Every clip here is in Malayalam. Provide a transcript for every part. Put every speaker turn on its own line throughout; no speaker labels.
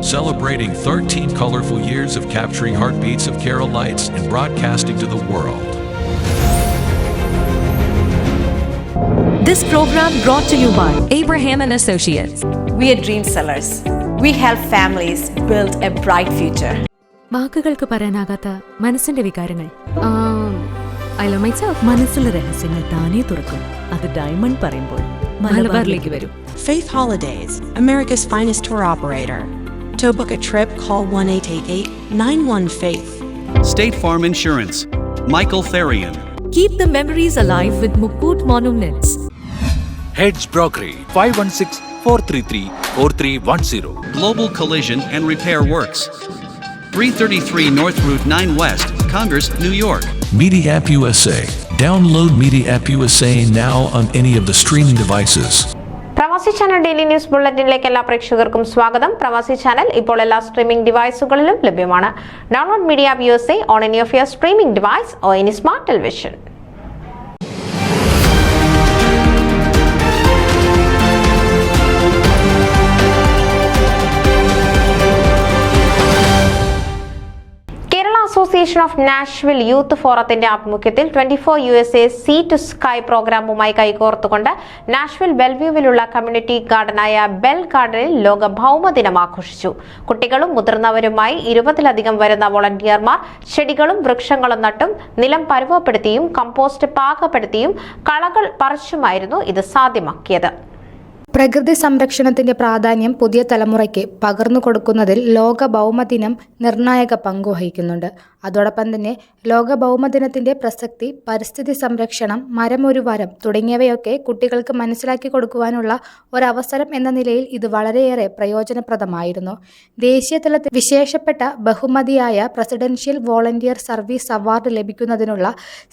celebrating 13 colorful years of capturing heartbeats of Kerala lights and broadcasting to the world.
This program brought to you by Abraham and Associates.
We are dream sellers. We help families build a bright future.
വാക്കുകൾക്ക് പറയാനാകാത്ത മനസ്സിന്റെ വികാരങ്ങൾ. മനസ്സിലെ രഹസ്യങ്ങൾ താനേ തുറക്കും. അത് ഡയമണ്ട് പറയുമ്പോൾ മലബാറിലേക്ക് വരും.
Faith Holidays, America's finest tour operator. To book a trip, call 1-888-91-FAITH.
State Farm Insurance, Michael Therian.
Keep the memories alive with Mukut Monuments.
Hedge Brokery, 516-433-4310.
Global Collision and Repair Works, 333 North Route 9 West, Congress, New York.
Media App USA. Download Media App USA now on any of the streaming devices.
പ്രവാസി ചാനൽ ഡെയിലി ന്യൂസ് ബുള്ളറ്റിനിലേക്ക് എല്ലാ പ്രേക്ഷകർക്കും സ്വാഗതം. പ്രവാസി ചാനൽ ഇപ്പോൾ എല്ലാ സ്ട്രീമിംഗ് ഡിവൈസുകളിലും ലഭ്യമാണ്. Download media app USA on any of your streaming device or any smart television. Association of Nashville youth ഫോറത്തിന്റെ ആഭിമുഖ്യത്തിൽ 24 USA സീ ടു സ്കൈ പ്രോഗ്രാമുമായി കൈകോർത്തുകൊണ്ട് നാഷ്വിൽ ബെൽവ്യൂവിലുള്ള കമ്മ്യൂണിറ്റി ഗാർഡനായ ബെൽ ഗാർഡനിൽ ലോക ഭൗമദിനം ആഘോഷിച്ചു. കുട്ടികളും മുതിർന്നവരുമായി 20-ലധികം വരുന്ന വോളണ്ടിയർമാർ ചെടികളും വൃക്ഷങ്ങളും നട്ടും നിലം പരുവപ്പെടുത്തിയും കമ്പോസ്റ്റ് പാകപ്പെടുത്തിയും കളകൾ പറിച്ചുമായിരുന്നു ഇത് സാധ്യമാക്കിയത്.
പ്രകൃതി സംരക്ഷണത്തിന്റെ പ്രാധാന്യം പുതിയ തലമുറയ്ക്ക് പകർന്നു കൊടുക്കുന്നതിൽ ലോക ഭൗമദിനം നിർണായക പങ്കുവഹിക്കുന്നുണ്ട്. അതോടൊപ്പം തന്നെ ലോക ഭൗമദിനത്തിന്റെ പ്രസക്തി, പരിസ്ഥിതി സംരക്ഷണം, മരം ഒരു വരം തുടങ്ങിയവയൊക്കെ കുട്ടികൾക്ക് മനസ്സിലാക്കി കൊടുക്കുവാനുള്ള ഒരവസരം എന്ന നിലയിൽ ഇത് വളരെയേറെ പ്രയോജനപ്രദമായിരുന്നു. ദേശീയ തലത്തിൽ വിശേഷപ്പെട്ട ബഹുമതിയായ പ്രസിഡൻഷ്യൽ വോളണ്ടിയർ സർവീസ് അവാർഡ് ലഭിക്കുന്നതിനുള്ള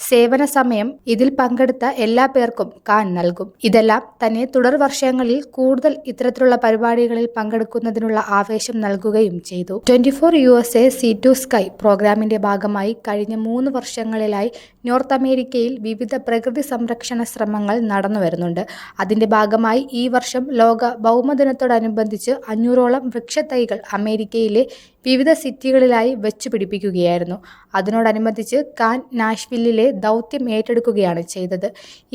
സേവന സമയം ഇതിൽ പങ്കെടുത്ത എല്ലാ പേർക്കും കാൻ നൽകും. ഇതെല്ലാം തന്നെ തുടർ വർഷങ്ങളിൽ കൂടുതൽ ഇത്തരത്തിലുള്ള പരിപാടികളിൽ പങ്കെടുക്കുന്നതിനുള്ള ആവേശം നൽകുകയും ചെയ്തു. 24 USA സീ ടു സ്കൈ പ്രോഗ്രാമിന്റെ ഭാഗമായി കഴിഞ്ഞ 3 വർഷങ്ങളിലായി നോർത്ത് അമേരിക്കയിൽ വിവിധ പ്രകൃതി സംരക്ഷണ ശ്രമങ്ങൾ നടന്നു വരുന്നുണ്ട്. അതിന്റെ ഭാഗമായി ഈ വർഷം ലോക ഭൗമദിനത്തോടനുബന്ധിച്ച് 500ഓളം വൃക്ഷത്തൈകൾ അമേരിക്കയിലെ വിവിധ സിറ്റികളിലായി വെച്ചുപിടിപ്പിക്കുകയായിരുന്നു. അതിനോടനുബന്ധിച്ച് കാൻ നാഷ്വില്ലിലെ ദൗത്യം ഏറ്റെടുക്കുകയാണ് ചെയ്തത്.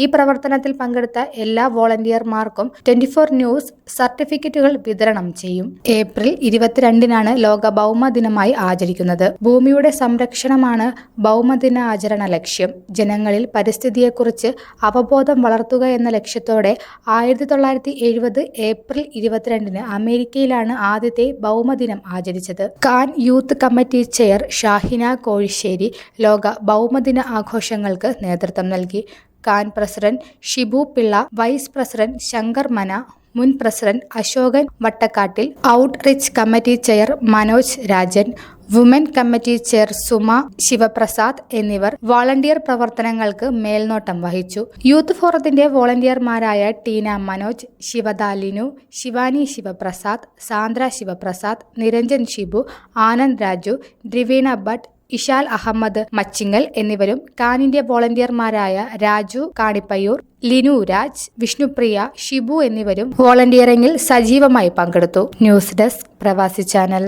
ഈ പ്രവർത്തനത്തിൽ പങ്കെടുത്ത എല്ലാ വോളണ്ടിയർമാർക്കും 24 ന്യൂസ് സർട്ടിഫിക്കറ്റുകൾ വിതരണം ചെയ്യും. ഏപ്രിൽ 22-നാണ് ലോക ഭൗമദിനമായി ആചരിക്കുന്നത്. ഭൂമിയുടെ സംരക്ഷണമാണ് ഭൗമദിന ആചരണ ലക്ഷ്യം. ജനങ്ങളിൽ പരിസ്ഥിതിയെക്കുറിച്ച് അവബോധം വളർത്തുക എന്ന ലക്ഷ്യത്തോടെ 1970 ഏപ്രിൽ 22-ന് അമേരിക്കയിലാണ് ആദ്യത്തെ ഭൗമദിനം ആചരിച്ചത്. KAN youth committee chair Shahina Kozhisseri ലോക ഭൗമദിന ആഘോഷങ്ങൾക്ക് നേതൃത്വം നൽകി. KAN president Shibu Pillai, vice president Shankar Mana, മുൻ president Ashokan Vattakkattil, outreach committee chair Manoj Rajan, woman committee chair Suma Sivaprasad എന്നിവർ വോളണ്ടിയർ പ്രവർത്തനങ്ങൾക്ക് മേൽനോട്ടം വഹിച്ചു. യൂത്ത് ഫോറത്തിന്റെ വോളണ്ടിയർമാരായ ടീന മനോജ്, ശിവദ ലിനു, ശിവാനി ശിവപ്രസാദ്, സാന്ദ്ര ശിവപ്രസാദ്, നിരഞ്ജൻ ഷിബു, ആനന്ദ് രാജു, ദ്രിവീണ ഭട്ട്, ഇഷാൽ അഹമ്മദ് മച്ചിങ്ങൽ എന്നിവരും കാനിന്റെ വോളണ്ടിയർമാരായ രാജു കാണിപ്പയ്യൂർ, ലിനു രാജ്, വിഷ്ണുപ്രിയ, ഷിബു എന്നിവരും വോളണ്ടിയറിംഗിൽ സജീവമായി പങ്കെടുത്തു. ന്യൂസ് ഡെസ്ക് പ്രവാസി ചാനൽ.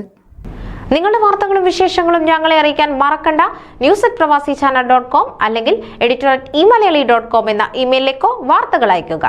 നിങ്ങളുടെ വാർത്തകളും വിശേഷങ്ങളും ഞങ്ങളെ അറിയിക്കാൻ മറക്കണ്ട. news@pravasichannel.com അല്ലെങ്കിൽ editor@eMalayali.com എന്ന ഇമെയിലിലേക്കോ വാർത്തകൾ അയയ്ക്കുക.